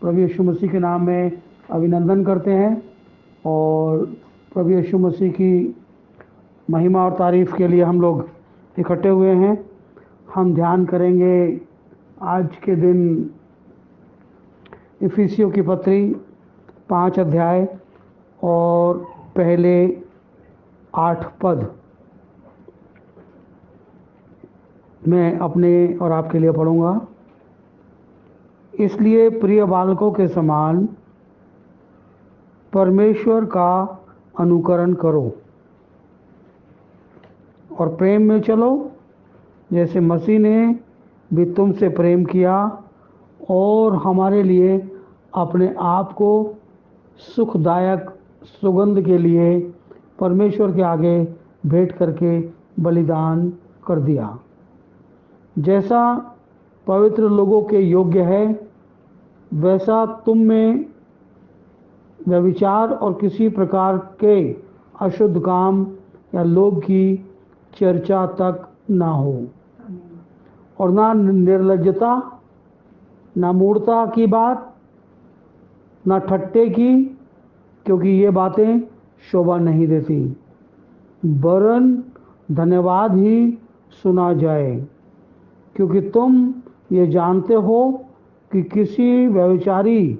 प्रभु यीशु मसीह के नाम में अभिनंदन करते हैं और प्रभु यीशु मसीह की महिमा और तारीफ़ के लिए हम लोग इकट्ठे हुए हैं। हम ध्यान करेंगे आज के दिन इफिसियों की पत्री 5 अध्याय और पहले 8 पद मैं अपने और आपके लिए पढ़ूंगा। इसलिए प्रिय बालकों के समान परमेश्वर का अनुकरण करो और प्रेम में चलो, जैसे मसीह ने भी तुमसे प्रेम किया और हमारे लिए अपने आप को सुखदायक सुगंध के लिए परमेश्वर के आगे भेंट करके बलिदान कर दिया, जैसा पवित्र लोगों के योग्य है, वैसा तुम में व्यभिचार और किसी प्रकार के अशुद्ध काम या लोभ की चर्चा तक ना हो, और ना निर्लज्जता, ना मूढ़ता की बात, ना ठट्टे की, क्योंकि ये बातें शोभा नहीं देती, वरन धन्यवाद ही सुना जाए, क्योंकि तुम ये जानते हो कि किसी व्यभिचारी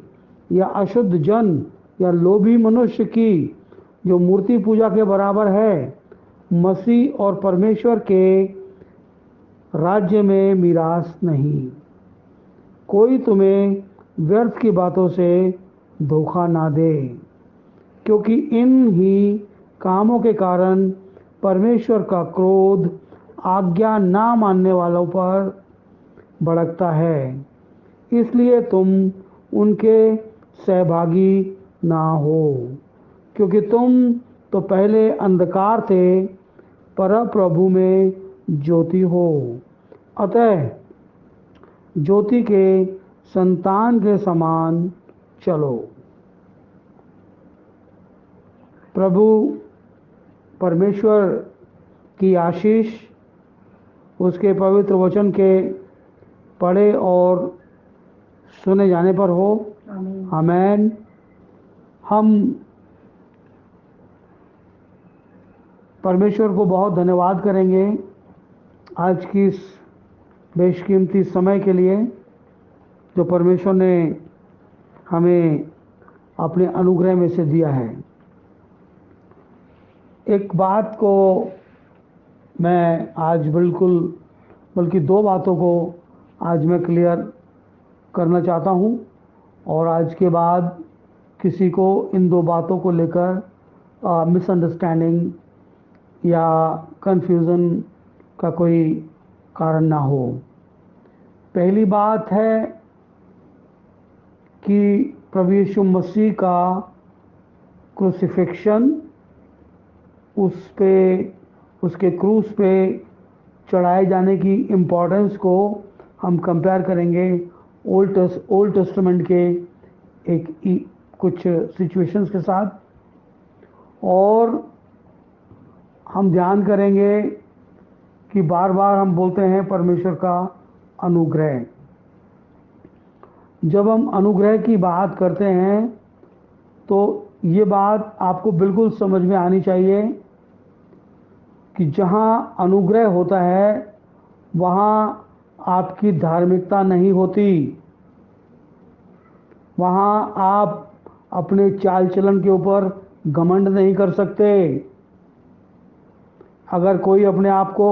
या अशुद्ध जन या लोभी मनुष्य की जो मूर्ति पूजा के बराबर है, मसीह और परमेश्वर के राज्य में मीरास नहीं। कोई तुम्हें व्यर्थ की बातों से धोखा ना दे, क्योंकि इन ही कामों के कारण परमेश्वर का क्रोध आज्ञा ना मानने वालों पर भड़कता है। इसलिए तुम उनके सहभागी ना हो, क्योंकि तुम तो पहले अंधकार थे, पर प्रभु में ज्योति हो। अतः ज्योति के संतान के समान चलो। प्रभु परमेश्वर की आशीष उसके पवित्र वचन के पढ़े और सुने जाने पर हो। आमीन। हम परमेश्वर को बहुत धन्यवाद करेंगे आज की इस बेशकीमती समय के लिए जो परमेश्वर ने हमें अपने अनुग्रह में से दिया है। एक बात को मैं आज बल्कि 2 बातों को आज मैं क्लियर करना चाहता हूँ, और आज के बाद किसी को इन 2 बातों को लेकर मिसअंडरस्टैंडिंग या कन्फ्यूज़न का कोई कारण ना हो। पहली बात है कि प्रभु यीशु मसीह का क्रूसिफिक्शन, उसके क्रूस पे चढ़ाए जाने की इम्पोर्टेंस को हम कंपेयर करेंगे ओल्ड टेस्टामेंट के कुछ सिचुएशंस के साथ, और हम ध्यान करेंगे कि बार बार हम बोलते हैं परमेश्वर का अनुग्रह। जब हम अनुग्रह की बात करते हैं तो ये बात आपको बिल्कुल समझ में आनी चाहिए कि जहाँ अनुग्रह होता है वहाँ आपकी धार्मिकता नहीं होती, वहाँ आप अपने चाल चलन के ऊपर घमंड नहीं कर सकते। अगर कोई अपने आप को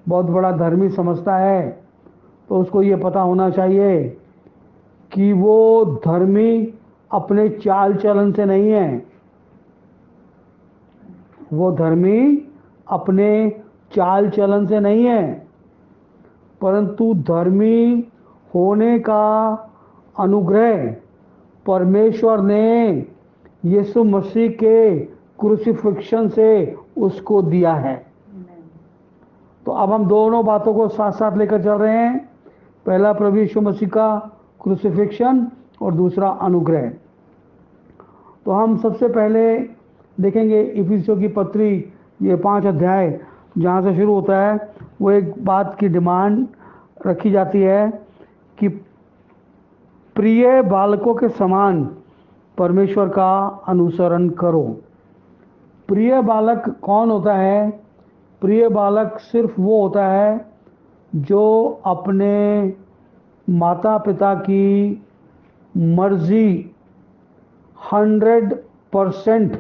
बहुत बड़ा धर्मी समझता है तो उसको ये पता होना चाहिए कि वो धर्मी अपने चाल चलन से नहीं है, वो धर्मी अपने चाल चलन से नहीं है, परंतु धर्मी होने का अनुग्रह परमेश्वर ने यीशु मसीह के क्रूसिफिक्शन से उसको दिया है। तो अब हम दोनों बातों को साथ साथ लेकर चल रहे हैं। पहला प्रभु यीशु मसीह का क्रूसिफिक्शन और दूसरा अनुग्रह। तो हम सबसे पहले देखेंगे इफिसियों की पत्री ये 5 अध्याय जहाँ से शुरू होता है, वो एक बात की डिमांड रखी जाती है कि प्रिय बालकों के समान परमेश्वर का अनुसरण करो। प्रिय बालक कौन होता है? प्रिय बालक सिर्फ वो होता है जो अपने माता पिता की मर्जी 100%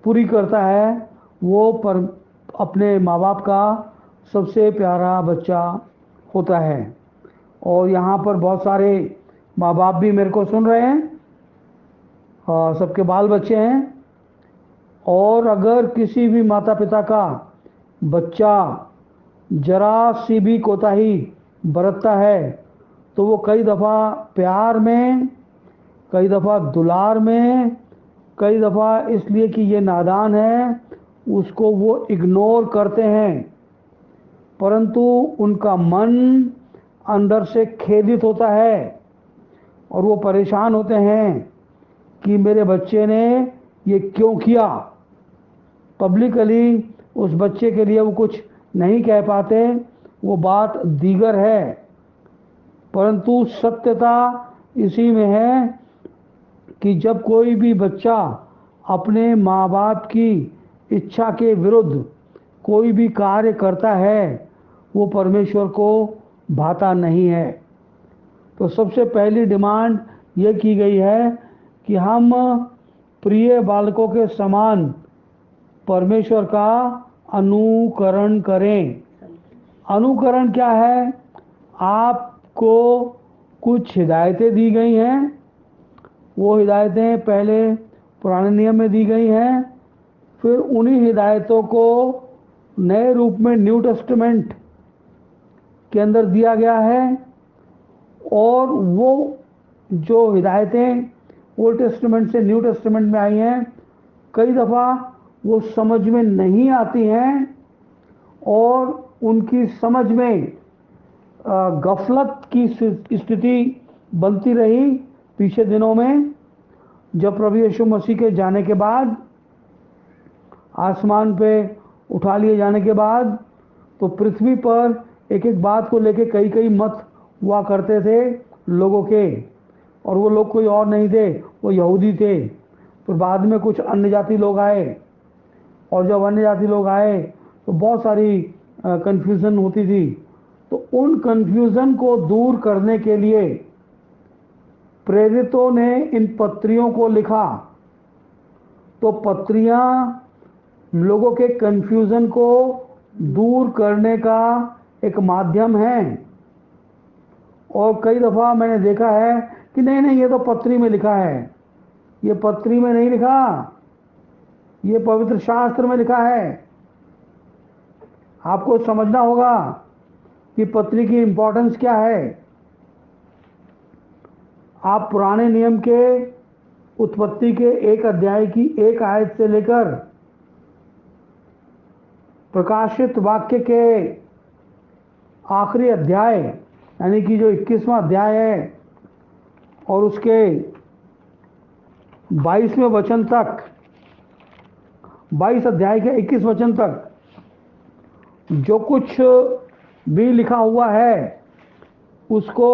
पूरी करता है। वो अपने माँ बाप का सबसे प्यारा बच्चा होता है। और यहाँ पर बहुत सारे माँ बाप भी मेरे को सुन रहे हैं, सबके बाल बच्चे हैं। और अगर किसी भी माता पिता का बच्चा जरा सी भी कोताही बरतता है तो वो कई दफ़ा प्यार में, कई दफ़ा दुलार में, कई दफ़ा इसलिए कि ये नादान है उसको वो इग्नोर करते हैं, परंतु उनका मन अंदर से खेदित होता है और वो परेशान होते हैं कि मेरे बच्चे ने ये क्यों किया। पब्लिकली उस बच्चे के लिए वो कुछ नहीं कह पाते, वो बात दीगर है, परंतु सत्यता इसी में है कि जब कोई भी बच्चा अपने माँ बाप की इच्छा के विरुद्ध कोई भी कार्य करता है वो परमेश्वर को भाता नहीं है। तो सबसे पहली डिमांड ये की गई है कि हम प्रिय बालकों के समान परमेश्वर का अनुकरण करें। अनुकरण क्या है? आपको कुछ हिदायतें दी गई हैं, वो हिदायतें पहले पुराने नियम में दी गई हैं, फिर उन्हीं हिदायतों को नए रूप में न्यू टेस्टामेंट के अंदर दिया गया है। और वो जो हिदायतें ओल्ड टेस्टामेंट से न्यू टेस्टामेंट में आई हैं, कई दफ़ा वो समझ में नहीं आती हैं और उनकी समझ में गफलत की स्थिति बनती रही पीछे दिनों में। जब प्रभु यीशु मसीह के जाने के बाद, आसमान पे उठा लिए जाने के बाद, तो पृथ्वी पर एक एक बात को लेके कई कई मत हुआ करते थे लोगों के, और वो लोग कोई और नहीं थे, वो यहूदी थे। फिर बाद में कुछ अन्य जाति लोग आए, और जब अन्य जाति लोग आए तो बहुत सारी कन्फ्यूज़न होती थी। तो उन कन्फ्यूज़न को दूर करने के लिए प्रेरितों ने इन पत्रियों को लिखा। तो पत्रियां लोगों के कन्फ्यूज़न को दूर करने का एक माध्यम है। और कई दफ़ा मैंने देखा है कि नहीं ये तो पत्री में लिखा है। ये पत्री में नहीं लिखा, ये पवित्र शास्त्र में लिखा है। आपको समझना होगा कि पत्री की इम्पोर्टेंस क्या है। आप पुराने नियम के उत्पत्ति के 1 अध्याय की 1 आयत से लेकर प्रकाशित वाक्य के आखिरी अध्याय यानी कि जो 21वां अध्याय है और उसके 22वें वचन तक, 22 अध्याय के 21 वचन तक जो कुछ भी लिखा हुआ है उसको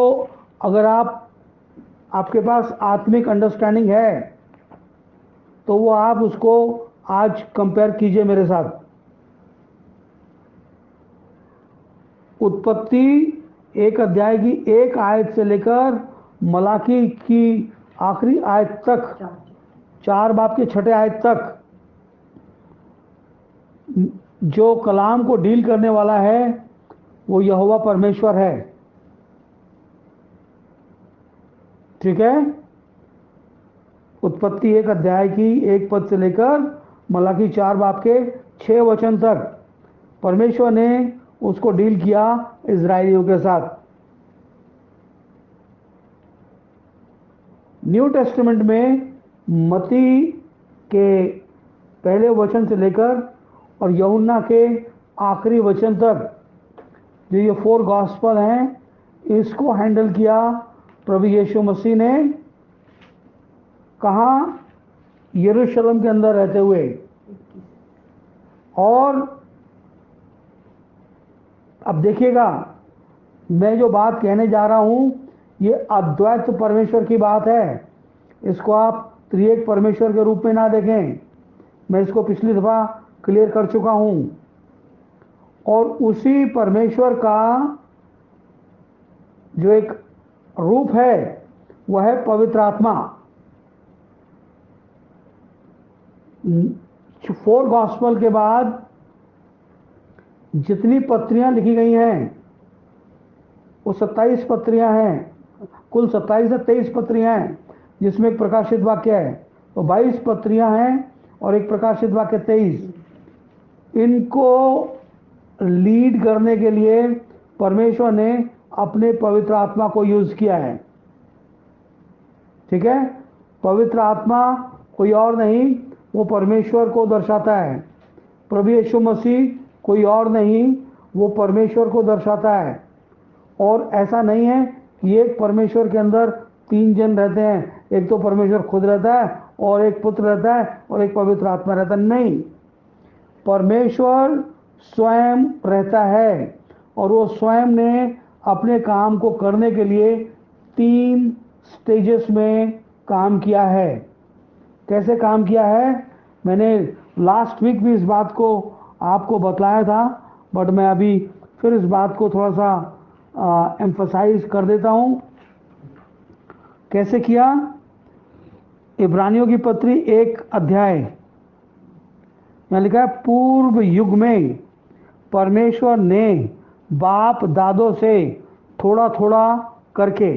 अगर आपके पास आत्मिक अंडरस्टैंडिंग है तो वो आप उसको आज कंपेयर कीजिए मेरे साथ। उत्पत्ति 1 अध्याय की 1 आयत से लेकर मलाकी की आखिरी आयत तक, 4 बाब के 6ठे आयत तक जो कलाम को डील करने वाला है वो यहोवा परमेश्वर है। ठीक है? उत्पत्ति 1 अध्याय की 1 पद से लेकर मलाकी 4 बाब के 6 वचन तक परमेश्वर ने उसको डील किया इजराइलियों के साथ। न्यू टेस्टामेंट में मत्ती के पहले वचन से लेकर और यूहन्ना के आखिरी वचन तक जो ये 4 गॉस्पल हैं, इसको हैंडल किया प्रभु यीशु मसीह ने। कहाँ? यरूशलेम के अंदर रहते हुए। और अब देखिएगा मैं जो बात कहने जा रहा हूं ये अद्वैत परमेश्वर की बात है। इसको आप त्रिएक परमेश्वर के रूप में ना देखें। मैं इसको पिछली दफा क्लियर कर चुका हूं। और उसी परमेश्वर का जो एक रूप है वह है पवित्र आत्मा। 4 गॉस्पल के बाद जितनी पत्रियां लिखी गई हैं वो 27 पत्रियां हैं। कुल 27 से 23 पत्रियां हैं जिसमें एक प्रकाशित वाक्य है, तो 22 पत्रियां हैं और एक प्रकाशित वाक्य 23। इनको लीड करने के लिए परमेश्वर ने अपने पवित्र आत्मा को यूज किया है। ठीक है, पवित्र आत्मा कोई और नहीं, वो परमेश्वर को दर्शाता है। प्रभु यीशु मसीह कोई और नहीं, वो परमेश्वर को दर्शाता है। और ऐसा नहीं है कि एक परमेश्वर के अंदर 3 जन रहते हैं, एक तो परमेश्वर खुद रहता है और एक पुत्र रहता है और एक पवित्र आत्मा रहता है। नहीं, परमेश्वर स्वयं रहता है और वो स्वयं ने अपने काम को करने के लिए 3 स्टेजेस में काम किया है। कैसे काम किया है? मैंने लास्ट वीक भी इस बात को आपको बतलाया था, बट मैं अभी फिर इस बात को थोड़ा सा एम्फसाइज कर देता हूं। कैसे किया? इब्रानियों की पत्री 1 अध्याय में लिखा है, पूर्व युग में परमेश्वर ने बाप दादों से थोड़ा थोड़ा करके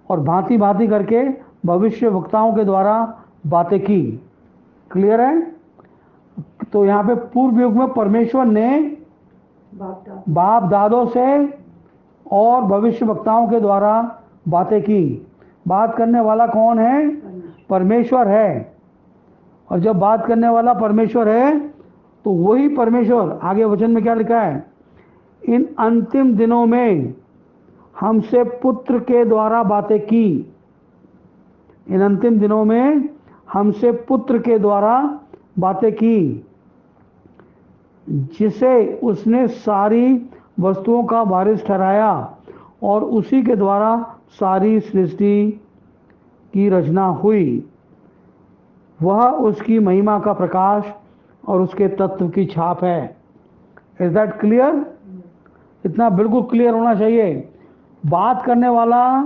और भांति भांति करके भविष्य वक्ताओं के द्वारा बातें की। क्लियर है? तो यहाँ पे पूर्व युग में परमेश्वर ने बाप दादों से और भविष्य वक्ताओं के द्वारा बातें की। बात करने वाला कौन है? परमेश्वर है। और जब बात करने वाला परमेश्वर है तो वही परमेश्वर, आगे वचन में क्या लिखा है, इन अंतिम दिनों में हमसे पुत्र के द्वारा बातें की। इन अंतिम दिनों में हमसे पुत्र के द्वारा बातें की, जिसे उसने सारी वस्तुओं का वारिस ठहराया और उसी के द्वारा सारी सृष्टि की रचना हुई। वह उसकी महिमा का प्रकाश और उसके तत्व की छाप है। Is that clear? इतना बिल्कुल क्लियर होना चाहिए। बात करने वाला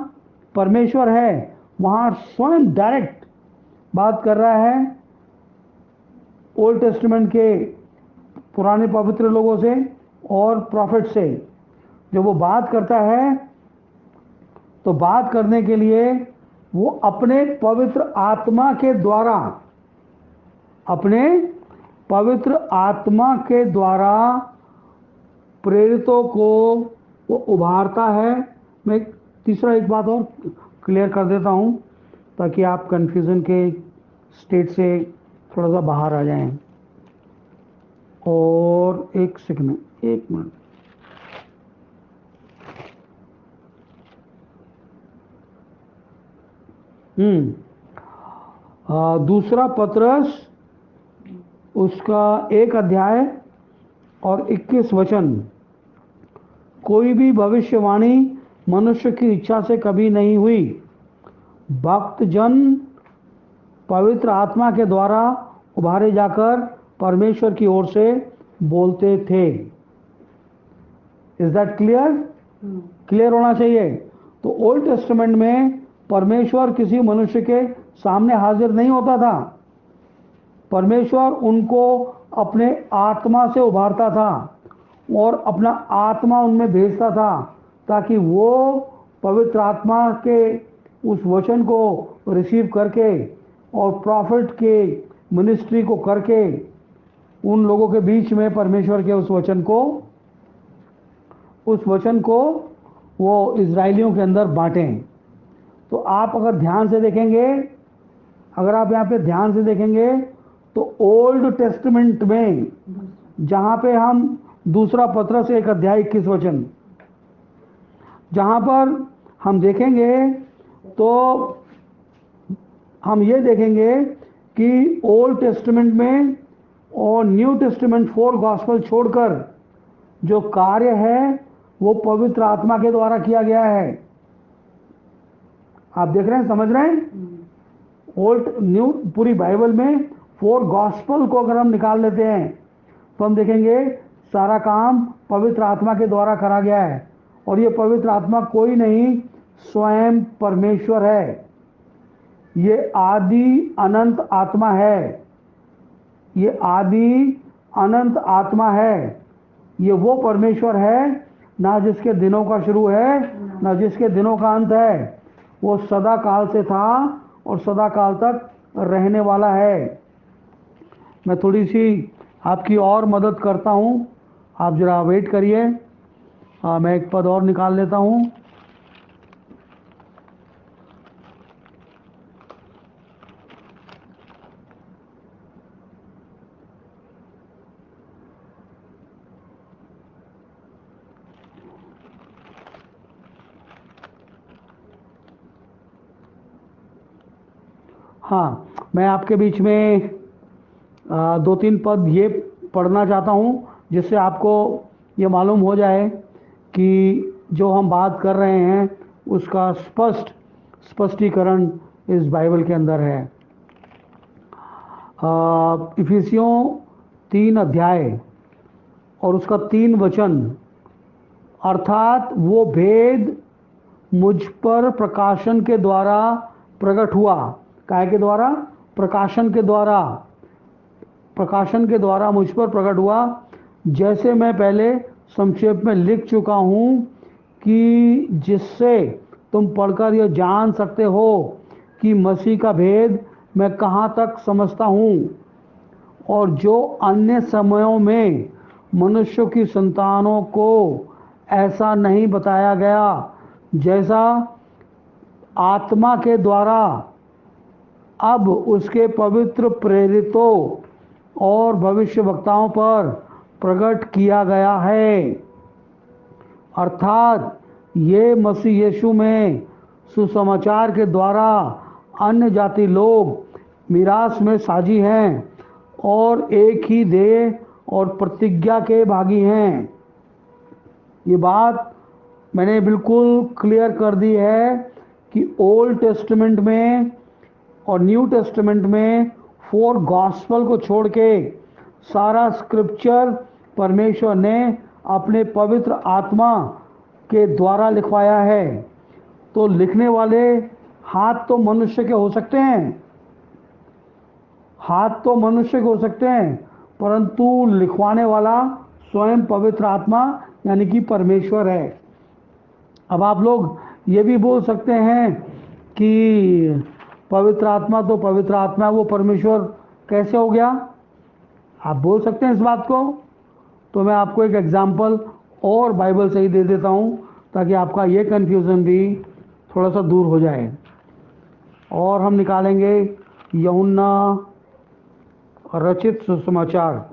परमेश्वर है, वहां स्वयं डायरेक्ट बात कर रहा है ओल्ड टेस्टामेंट के पुराने पवित्र लोगों से और प्रॉफिट से। जब वो बात करता है तो बात करने के लिए वो अपने पवित्र आत्मा के द्वारा, अपने पवित्र आत्मा के द्वारा प्रेरितों को वो उभारता है। मैं तीसरा एक बात और क्लियर कर देता हूं ताकि आप कंफ्यूजन के स्टेट से थोड़ा सा बाहर आ जाएं। और एक सेकंड, 1 मिनट। दूसरा पत्रस उसका 1 अध्याय और 21 वचन, कोई भी भविष्यवाणी मनुष्य की इच्छा से कभी नहीं हुई, भक्त जन पवित्र आत्मा के द्वारा उभारे जाकर परमेश्वर की ओर से बोलते थे। Is that clear? क्लियर होना चाहिए। तो ओल्ड टेस्टामेंट में परमेश्वर किसी मनुष्य के सामने हाजिर नहीं होता था। परमेश्वर उनको अपने आत्मा से उभारता था और अपना आत्मा उनमें भेजता था ताकि वो पवित्र आत्मा के उस वचन को रिसीव करके और प्रॉफिट के मिनिस्ट्री को करके उन लोगों के बीच में परमेश्वर के उस वचन को वो इजराइलियों के अंदर बांटें। तो आप अगर ध्यान से देखेंगे, अगर आप यहाँ पे ध्यान से देखेंगे तो ओल्ड टेस्टामेंट में जहाँ पे हम दूसरा पत्रस 1 अध्याय 21 वचन जहाँ पर हम देखेंगे तो हम ये देखेंगे कि ओल्ड टेस्टामेंट में और न्यू टेस्टामेंट 4 गॉस्पल छोड़कर जो कार्य है वो पवित्र आत्मा के द्वारा किया गया है। आप देख रहे हैं, समझ रहे हैं? ओल्ड न्यू पूरी बाइबल में 4 गॉस्पल को अगर हम निकाल लेते हैं तो हम देखेंगे सारा काम पवित्र आत्मा के द्वारा करा गया है। और ये पवित्र आत्मा कोई नहीं, स्वयं परमेश्वर है। ये आदि अनंत आत्मा है। ये आदि अनंत आत्मा है। ये वो परमेश्वर है ना जिसके दिनों का शुरू है ना जिसके दिनों का अंत है। वो सदा काल से था और सदा काल तक रहने वाला है। मैं थोड़ी सी आपकी और मदद करता हूँ, आप जरा वेट करिए। मैं एक पद और निकाल लेता हूँ। हाँ, मैं आपके बीच में 2-3 पद ये पढ़ना चाहता हूँ जिससे आपको ये मालूम हो जाए कि जो हम बात कर रहे हैं उसका स्पष्टीकरण इस बाइबल के अंदर है। इफिसियों 3 अध्याय और उसका 3 वचन, अर्थात वो भेद मुझ पर प्रकाशन के द्वारा प्रकट हुआ। काय के द्वारा? प्रकाशन के द्वारा मुझ पर प्रकट हुआ, जैसे मैं पहले संक्षेप में लिख चुका हूँ, कि जिससे तुम पढ़कर यह जान सकते हो कि मसीह का भेद मैं कहाँ तक समझता हूँ, और जो अन्य समयों में मनुष्यों की संतानों को ऐसा नहीं बताया गया, जैसा आत्मा के द्वारा अब उसके पवित्र प्रेरितों और भविष्यवक्ताओं पर प्रकट किया गया है। अर्थात ये मसीह यीशु में सुसमाचार के द्वारा अन्य जाति लोग मिरास में साझी हैं और एक ही देह और प्रतिज्ञा के भागी हैं। ये बात मैंने बिल्कुल क्लियर कर दी है कि ओल्ड टेस्टामेंट में और न्यू टेस्टामेंट में 4 गॉस्पल को छोड़ के सारा स्क्रिप्चर परमेश्वर ने अपने पवित्र आत्मा के द्वारा लिखवाया है। तो लिखने वाले हाथ तो मनुष्य के हो सकते हैं, परंतु लिखवाने वाला स्वयं पवित्र आत्मा यानी कि परमेश्वर है। अब आप लोग ये भी बोल सकते हैं कि पवित्र आत्मा तो पवित्र आत्मा है, वो परमेश्वर कैसे हो गया? आप बोल सकते हैं इस बात को। तो मैं आपको एक एग्जाम्पल और बाइबल से ही दे देता हूँ ताकि आपका ये कन्फ्यूज़न भी थोड़ा सा दूर हो जाए। और हम निकालेंगे यूहन्ना रचित सुसमाचार।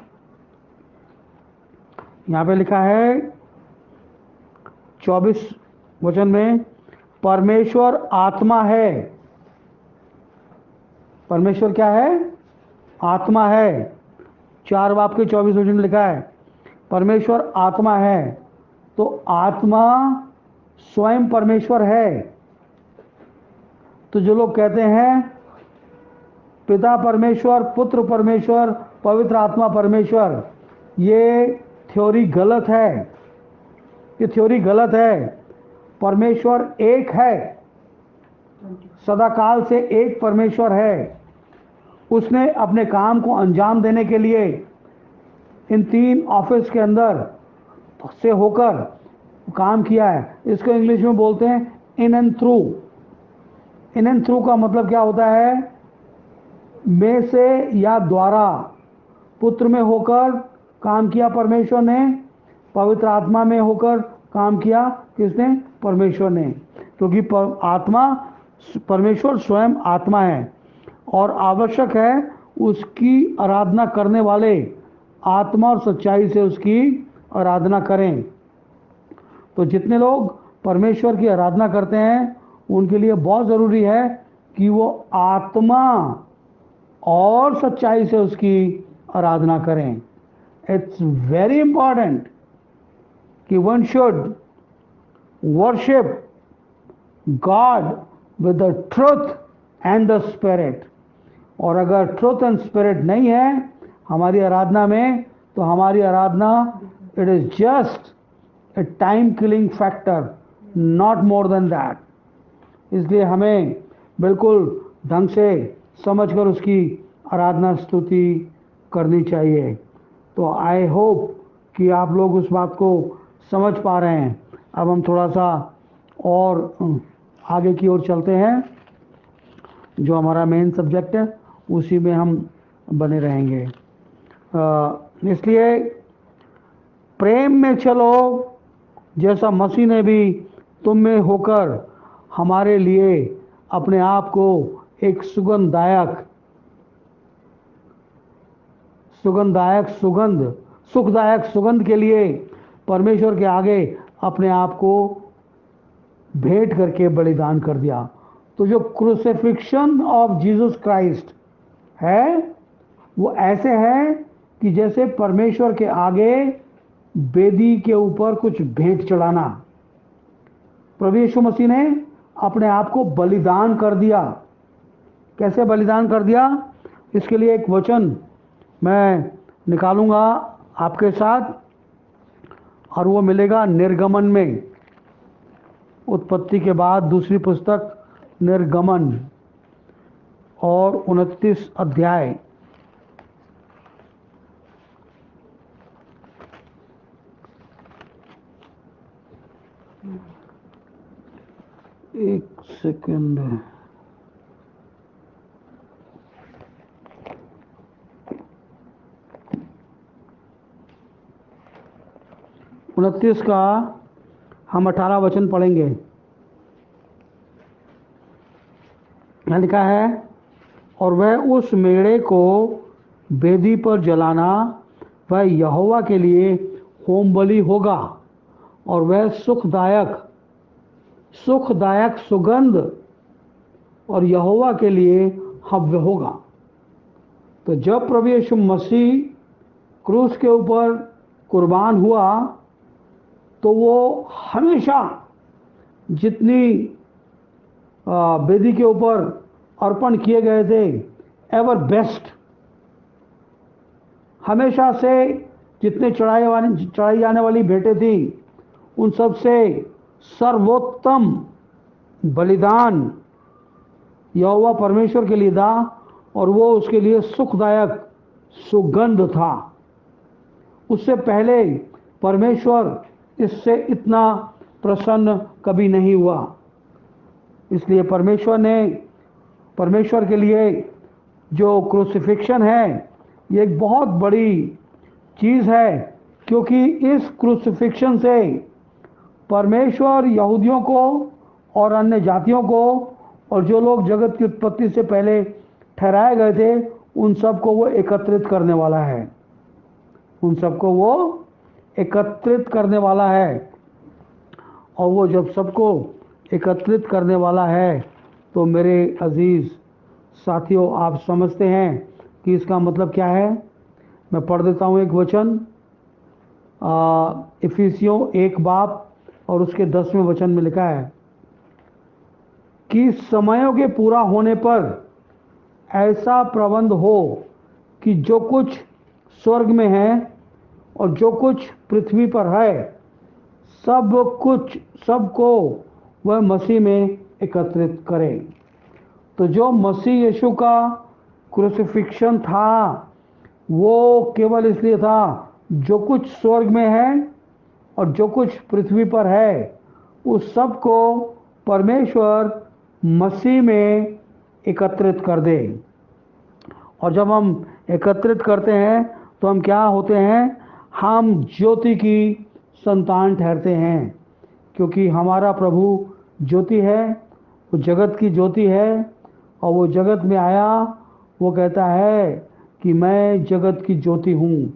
यहाँ पे लिखा है 24 वचन में, परमेश्वर आत्मा है। परमेश्वर क्या है? आत्मा है। 4 बाब के 24 वचन में लिखा है परमेश्वर आत्मा है। तो आत्मा स्वयं परमेश्वर है। तो जो लोग कहते हैं पिता परमेश्वर, पुत्र परमेश्वर, पवित्र आत्मा परमेश्वर, ये थ्योरी गलत है। ये थ्योरी गलत है। परमेश्वर एक है, सदाकाल से एक परमेश्वर है। उसने अपने काम को अंजाम देने के लिए इन 3 ऑफिस के अंदर से होकर काम किया है। इसको इंग्लिश में बोलते हैं in and through. In and through का मतलब क्या होता है? में से या द्वारा। पुत्र में होकर काम किया परमेश्वर ने, पवित्र आत्मा में होकर काम किया किसने? परमेश्वर ने। क्योंकि आत्मा, परमेश्वर स्वयं आत्मा है और आवश्यक है उसकी आराधना करने वाले आत्मा और सच्चाई से उसकी आराधना करें। तो जितने लोग परमेश्वर की आराधना करते हैं उनके लिए बहुत ज़रूरी है कि वो आत्मा और सच्चाई से उसकी आराधना करें। इट्स वेरी इंपॉर्टेंट कि one should worship God with the truth and the spirit. और अगर ट्रुथ एंड स्पिरिट नहीं है हमारी आराधना में, तो हमारी आराधना it is just a time killing factor, not more than that. इसलिए हमें बिल्कुल ढंग से समझकर उसकी आराधना स्तुति करनी चाहिए। तो आई होप कि आप लोग उस बात को समझ पा रहे हैं। अब हम थोड़ा सा और आगे की ओर चलते हैं, जो हमारा मेन सब्जेक्ट है उसी में हम बने रहेंगे। इसलिए प्रेम में चलो जैसा मसीह ने भी तुम में होकर हमारे लिए अपने आप को एक सुखदायक सुगंध के लिए परमेश्वर के आगे अपने आप को भेंट करके बलिदान कर दिया। तो जो क्रूसिफिक्शन ऑफ जीसस क्राइस्ट है वो ऐसे है कि जैसे परमेश्वर के आगे वेदी के ऊपर कुछ भेंट चढ़ाना। प्रभु यीशु मसीह ने अपने आप को बलिदान कर दिया। कैसे बलिदान कर दिया? इसके लिए एक वचन मैं निकालूंगा आपके साथ, और वो मिलेगा निर्गमन में। उत्पत्ति के बाद दूसरी पुस्तक निर्गमन और 29 अध्याय। एक सेकंड, उनतीस का हम 18 वचन पढ़ेंगे। यहाँ लिखा है, और वह उस मेढ़े को वेदी पर जलाना वह यहोवा के लिए होम बलि होगा, और वह सुखदायक सुगंध और यहोवा के लिए हव्य होगा। तो जब प्रभु यीशु मसीह क्रूस के ऊपर कुर्बान हुआ तो वो हमेशा जितनी वेदी के ऊपर अर्पण किए गए थे, एवर बेस्ट, हमेशा से जितने चढ़ाई जाने वाली भेंटें थी उन सब से सर्वोत्तम बलिदान यहोवा परमेश्वर के लिए था, और वो उसके लिए सुखदायक सुगंध था। उससे पहले परमेश्वर इससे इतना प्रसन्न कभी नहीं हुआ। इसलिए परमेश्वर के लिए जो क्रूसिफिक्शन है ये एक बहुत बड़ी चीज़ है, क्योंकि इस क्रूसिफिक्शन से परमेश्वर यहूदियों को और अन्य जातियों को और जो लोग जगत की उत्पत्ति से पहले ठहराए गए थे उन सबको वो एकत्रित करने वाला है। और वो जब सबको एकत्रित करने वाला है तो मेरे अजीज साथियों, आप समझते हैं कि इसका मतलब क्या है। मैं पढ़ देता हूँ एक वचन, इफिसियों 1 बाब और उसके 10वें वचन में लिखा है कि समयों के पूरा होने पर ऐसा प्रबंध हो कि जो कुछ स्वर्ग में है और जो कुछ पृथ्वी पर है सबको वह मसीह में एकत्रित करे। तो जो मसीह यीशु का क्रूसिफिक्शन था वो केवल इसलिए था जो कुछ स्वर्ग में है और जो कुछ पृथ्वी पर है उस सब को परमेश्वर मसीह में एकत्रित कर दे। और जब हम एकत्रित करते हैं तो हम क्या होते हैं? हम ज्योति की संतान ठहरते हैं, क्योंकि हमारा प्रभु ज्योति है, वो जगत की ज्योति है। और वो जगत में आया, वो कहता है कि मैं जगत की ज्योति हूँ।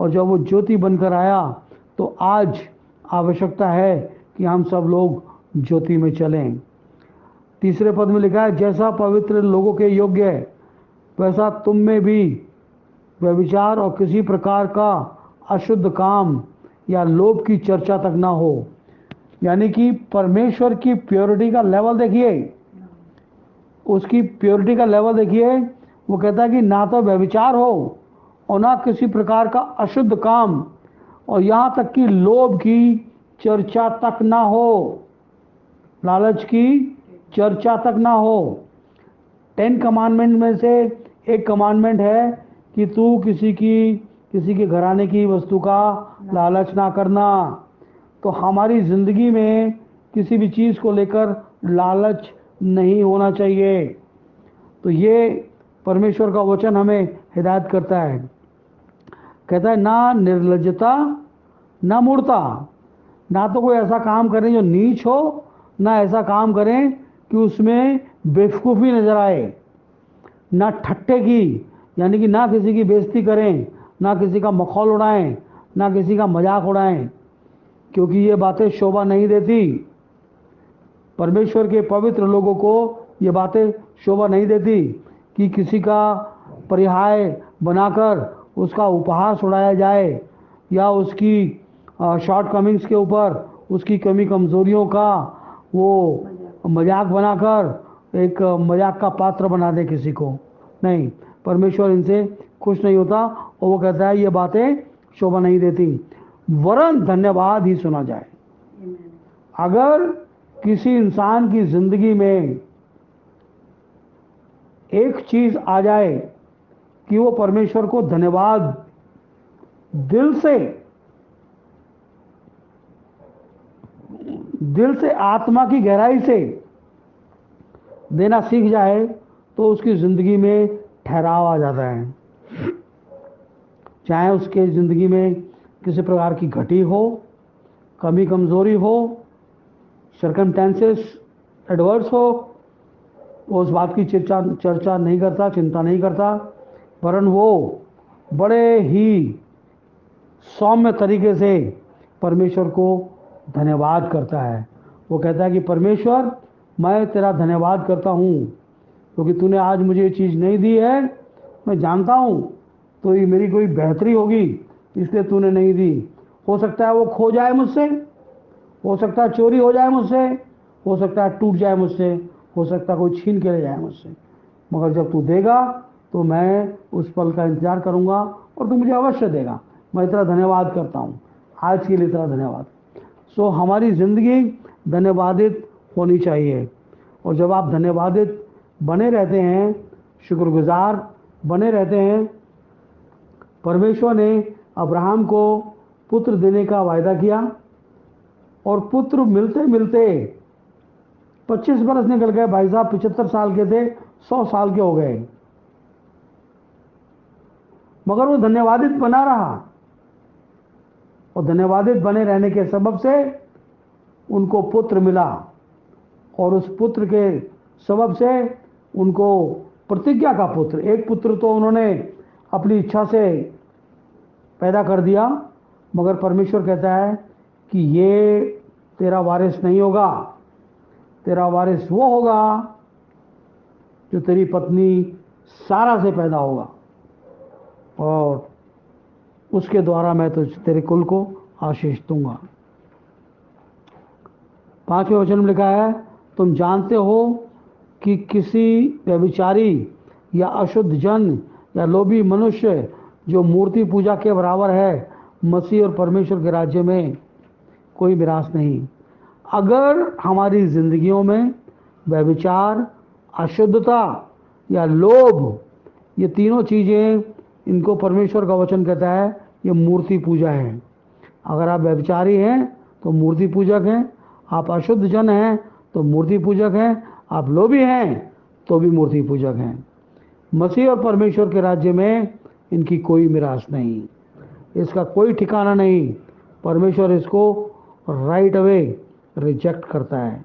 और जब वो ज्योति बनकर आया तो आज आवश्यकता है कि हम सब लोग ज्योति में चलें। तीसरे पद में लिखा है, जैसा पवित्र लोगों के योग्य है वैसा तुम में भी व्यभिचार और किसी प्रकार का अशुद्ध काम या लोभ की चर्चा तक ना हो। यानी कि परमेश्वर की प्योरिटी का लेवल देखिए, उसकी प्योरिटी का लेवल देखिए। वो कहता है कि ना तो व्यभिचार हो और ना किसी प्रकार का अशुद्ध काम, और यहाँ तक कि लोभ की चर्चा तक ना हो, लालच की चर्चा तक ना हो। 10 कमांडमेंट में से एक कमांडमेंट है कि तू किसी के घराने की वस्तु का लालच ना करना। तो हमारी ज़िंदगी में किसी भी चीज़ को लेकर लालच नहीं होना चाहिए। तो ये परमेश्वर का वचन हमें हिदायत करता है। कहता है ना निर्लज्जता ना मूर्ता, ना तो कोई ऐसा काम करें जो नीच हो, ना ऐसा काम करें कि उसमें बेवकूफ़ी नज़र आए, ना ठट्टे की, यानी कि ना किसी की बेइज्जती करें, ना किसी का मखौल उड़ाएं, ना किसी का मजाक उड़ाएं, क्योंकि ये बातें शोभा नहीं देती। परमेश्वर के पवित्र लोगों को ये बातें शोभा नहीं देती कि किसी का परिहाय बनाकर उसका उपहास उड़ाया जाए, या उसकी शॉर्ट कमिंग्स के ऊपर उसकी कमी कमज़ोरियों का वो मजाक बनाकर एक मजाक का पात्र बना दे किसी को। नहीं, परमेश्वर इनसे खुश नहीं होता, और वो कहता है ये बातें शोभा नहीं देती, वरन धन्यवाद ही सुना जाए। अगर किसी इंसान की ज़िंदगी में एक चीज़ आ जाए कि वो परमेश्वर को धन्यवाद दिल से आत्मा की गहराई से देना सीख जाए, तो उसकी ज़िंदगी में ठहराव आ जाता है। चाहे उसके ज़िंदगी में किसी प्रकार की घटी हो, कमी कमज़ोरी हो, सर्कमस्टेंसेस एडवर्स हो, वो उस बात की चर्चा नहीं करता, चिंता नहीं करता, वरन वो बड़े ही सौम्य तरीके से परमेश्वर को धन्यवाद करता है। वो कहता है कि परमेश्वर, मैं तेरा धन्यवाद करता हूँ क्योंकि तूने आज मुझे ये चीज़ नहीं दी है। मैं जानता हूँ तो ये मेरी कोई बेहतरी होगी, इसलिए तूने नहीं दी। हो सकता है वो खो जाए मुझसे, हो सकता है चोरी हो जाए मुझसे, हो सकता है टूट जाए मुझसे, हो सकता है कोई छीन के ले जाए मुझसे, मगर जब तू देगा तो मैं उस पल का इंतज़ार करूँगा और तू मुझे अवश्य देगा। मैं तेरा धन्यवाद करता हूँ, आज के लिए तेरा धन्यवाद। सो हमारी ज़िंदगी धन्यवादित होनी चाहिए, और जब आप धन्यवादित बने रहते हैं, शुक्रगुजार बने रहते हैं, परमेश्वर ने अब्राहम को पुत्र देने का वायदा किया, और पुत्र मिलते मिलते 25 बरस निकल गए। भाई साहब 75 साल के थे, 100 साल के हो गए, मगर वो धन्यवादित बना रहा, और धन्यवादित बने रहने के सबब से उनको पुत्र मिला, और उस पुत्र के सबब से उनको प्रतिज्ञा का पुत्र, एक पुत्र तो उन्होंने अपनी इच्छा से पैदा कर दिया, मगर परमेश्वर कहता है कि ये तेरा वारिस नहीं होगा, तेरा वारिस वो होगा जो तेरी पत्नी सारा से पैदा होगा, और उसके द्वारा मैं तो तेरे कुल को आशीष दूंगा। 5वें वचन में लिखा है, तुम जानते हो कि किसी व्यभिचारी या अशुद्ध जन या लोभी मनुष्य जो मूर्ति पूजा के बराबर है, मसीह और परमेश्वर के राज्य में कोई मिरास नहीं। अगर हमारी जिंदगियों में व्यभिचार, अशुद्धता या लोभ, ये तीनों चीज़ें, इनको परमेश्वर का वचन कहता है ये मूर्ति पूजा है। अगर आप व्यभिचारी हैं तो मूर्ति पूजक हैं, आप अशुद्ध जन हैं तो मूर्ति पूजक हैं, आप लोभी हैं तो भी मूर्ति पूजक हैं। मसीह और परमेश्वर के राज्य में इनकी कोई मिरास नहीं, इसका कोई ठिकाना नहीं। परमेश्वर इसको राइट अवे रिजेक्ट करता है।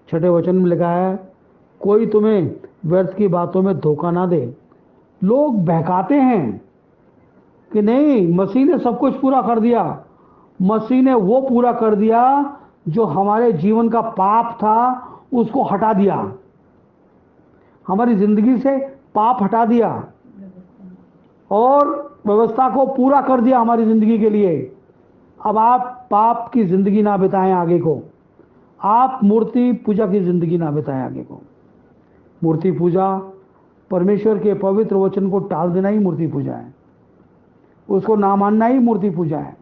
6ठे वचन में लिखा है, कोई तुम्हें व्यर्थ की बातों में धोखा ना दे। लोग बहकाते हैं कि नहीं, मसीह ने सब कुछ पूरा कर दिया। मसीह ने वो पूरा कर दिया जो हमारे जीवन का पाप था, उसको हटा दिया, हमारी जिंदगी से पाप हटा दिया और व्यवस्था को पूरा कर दिया हमारी जिंदगी के लिए। अब आप पाप की ज़िंदगी ना बिताएं आगे को, आप मूर्ति पूजा की ज़िंदगी ना बिताएं आगे को। मूर्ति पूजा, परमेश्वर के पवित्र वचन को टाल देना ही मूर्ति पूजा है, उसको ना मानना ही मूर्ति पूजा है।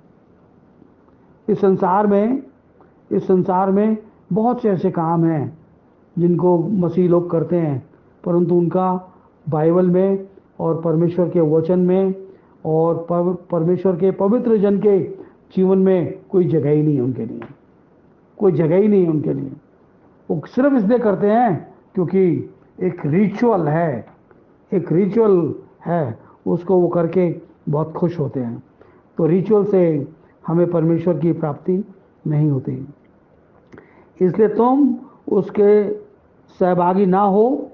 इस संसार में बहुत से ऐसे काम हैं जिनको मसीह लोग करते हैं, परंतु उनका बाइबल में और परमेश्वर के वचन में और परमेश्वर के पवित्र जन के जीवन में कोई जगह ही नहीं है उनके लिए, कोई जगह ही नहीं है उनके लिए। वो सिर्फ इसलिए करते हैं क्योंकि एक रिचुअल है, एक रिचुअल है, उसको वो करके बहुत खुश होते हैं। तो रिचुअल से हमें परमेश्वर की प्राप्ति नहीं होती, इसलिए तुम उसके सहभागी ना हो।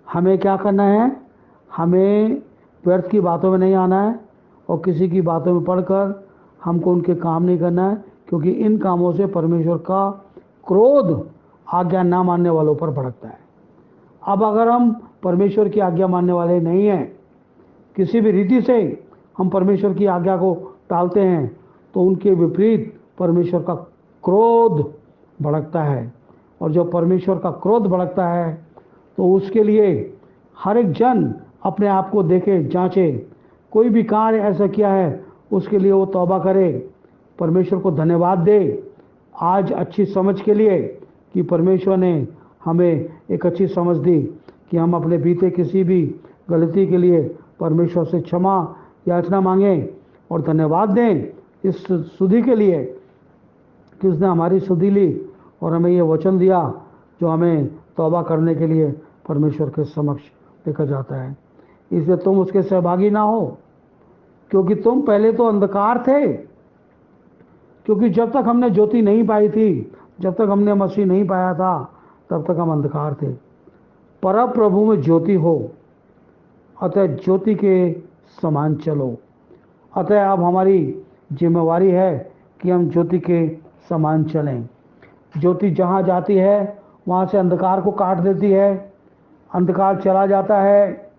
हमें क्या करना है? हमें व्यर्थ की बातों में नहीं आना है और किसी की बातों में पढ़कर हमको उनके काम नहीं करना है, क्योंकि इन कामों से परमेश्वर का क्रोध आज्ञा ना मानने वालों पर भड़कता है। अब अगर हम परमेश्वर की आज्ञा मानने वाले नहीं हैं, किसी भी रीति से हम परमेश्वर की आज्ञा को टालते हैं, तो उनके विपरीत परमेश्वर का क्रोध भड़कता है। और जब परमेश्वर का क्रोध भड़कता है तो उसके लिए हर एक जन अपने आप को देखे, जांचे। कोई भी कार्य ऐसा किया है उसके लिए वो तौबा करे, परमेश्वर को धन्यवाद दे आज अच्छी समझ के लिए कि परमेश्वर ने हमें एक अच्छी समझ दी कि हम अपने बीते किसी भी गलती के लिए परमेश्वर से क्षमा याचना मांगें और धन्यवाद दें इस सुधि के लिए कि उसने हमारी सुधि ली और हमें ये वचन दिया जो हमें तौबा करने के लिए परमेश्वर के समक्ष लेकर जाता है। इसलिए तुम उसके सहभागी ना हो, क्योंकि तुम पहले तो अंधकार थे। क्योंकि जब तक हमने ज्योति नहीं पाई थी, जब तक हमने मसीह नहीं पाया था, तब तक हम अंधकार थे। परम प्रभु में ज्योति हो, अतः ज्योति के समान चलो। अतः अब हमारी जिम्मेवारी है कि हम ज्योति के समान चलें। ज्योति जहाँ जाती है वहाँ से अंधकार को काट देती है, अंधकार चला जाता है,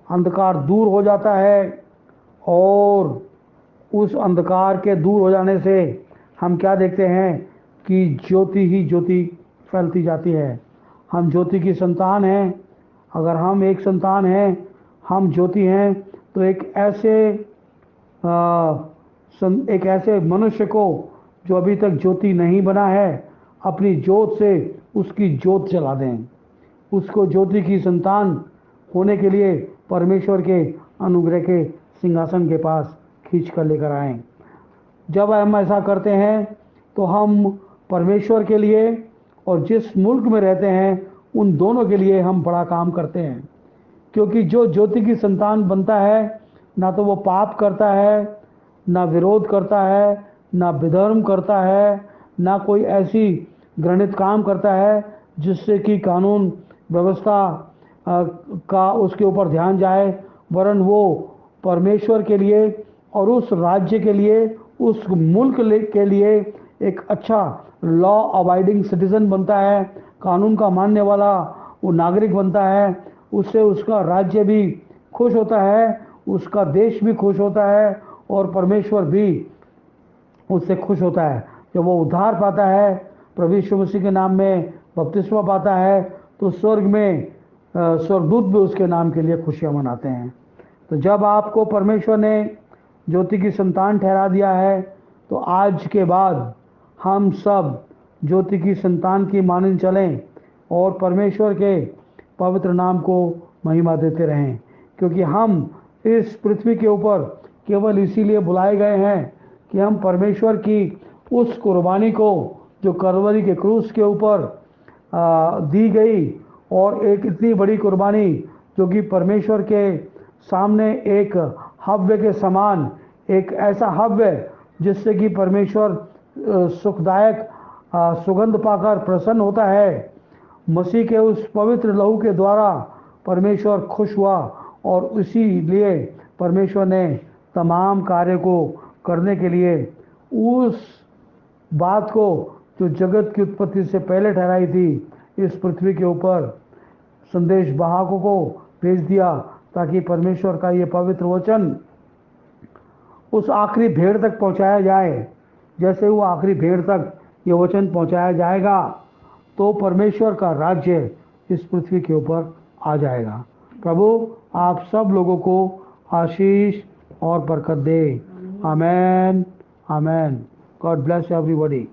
अंधकार दूर हो जाता है, और उस अंधकार के दूर हो जाने से हम क्या देखते हैं कि ज्योति ही ज्योति फैलती जाती है। हम ज्योति की संतान हैं। अगर हम एक संतान हैं, हम ज्योति हैं, तो एक ऐसे मनुष्य को जो अभी तक ज्योति नहीं बना है, अपनी ज्योत से उसकी ज्योत जला दें। उसको ज्योति की संतान होने के लिए परमेश्वर के अनुग्रह के सिंहासन के पास खींच कर लेकर आएं। जब हम ऐसा करते हैं तो हम परमेश्वर के लिए और जिस मुल्क में रहते हैं उन दोनों के लिए हम बड़ा काम करते हैं। क्योंकि जो ज्योति की संतान बनता है, ना तो वो पाप करता है, ना विरोध करता है, ना विधर्म करता है, ना कोई ऐसी घृणित काम करता है जिससे कि कानून व्यवस्था का उसके ऊपर ध्यान जाए, वरन वो परमेश्वर के लिए और उस राज्य के लिए, उस मुल्क के लिए एक अच्छा लॉ अबाइडिंग सिटीजन बनता है, कानून का मानने वाला वो नागरिक बनता है। उससे उसका राज्य भी खुश होता है, उसका देश भी खुश होता है और परमेश्वर भी उससे खुश होता है। जब वो उद्धार पाता है, प्रभु यीशु मसीह के नाम में बपतिस्मा पाता है, तो स्वर्ग में स्वर्गदूत भी उसके नाम के लिए खुशियाँ मनाते हैं। तो जब आपको परमेश्वर ने ज्योति की संतान ठहरा दिया है, तो आज के बाद हम सब ज्योति की संतान की मानन चलें और परमेश्वर के पवित्र नाम को महिमा देते रहें। क्योंकि हम इस पृथ्वी के ऊपर केवल इसीलिए बुलाए गए हैं कि हम परमेश्वर की उस कुर्बानी को जो कलवरी के क्रूस के ऊपर दी गई, और एक इतनी बड़ी कुर्बानी जो कि परमेश्वर के सामने एक हव्य के समान, एक ऐसा हव्य जिससे कि परमेश्वर सुखदायक सुगंध पाकर प्रसन्न होता है। मसीह के उस पवित्र लहू के द्वारा परमेश्वर खुश हुआ और इसीलिए परमेश्वर ने तमाम कार्य को करने के लिए उस बात को जो जगत की उत्पत्ति से पहले ठहराई थी, इस पृथ्वी के ऊपर संदेश वाहकों को भेज दिया, ताकि परमेश्वर का ये पवित्र वचन उस आखिरी भेड़ तक पहुंचाया जाए। जैसे वो आखिरी भेड़ तक ये वचन पहुंचाया जाएगा तो परमेश्वर का राज्य इस पृथ्वी के ऊपर आ जाएगा। प्रभु आप सब लोगों को आशीष और बरकत दे। Amen, amen. God bless everybody.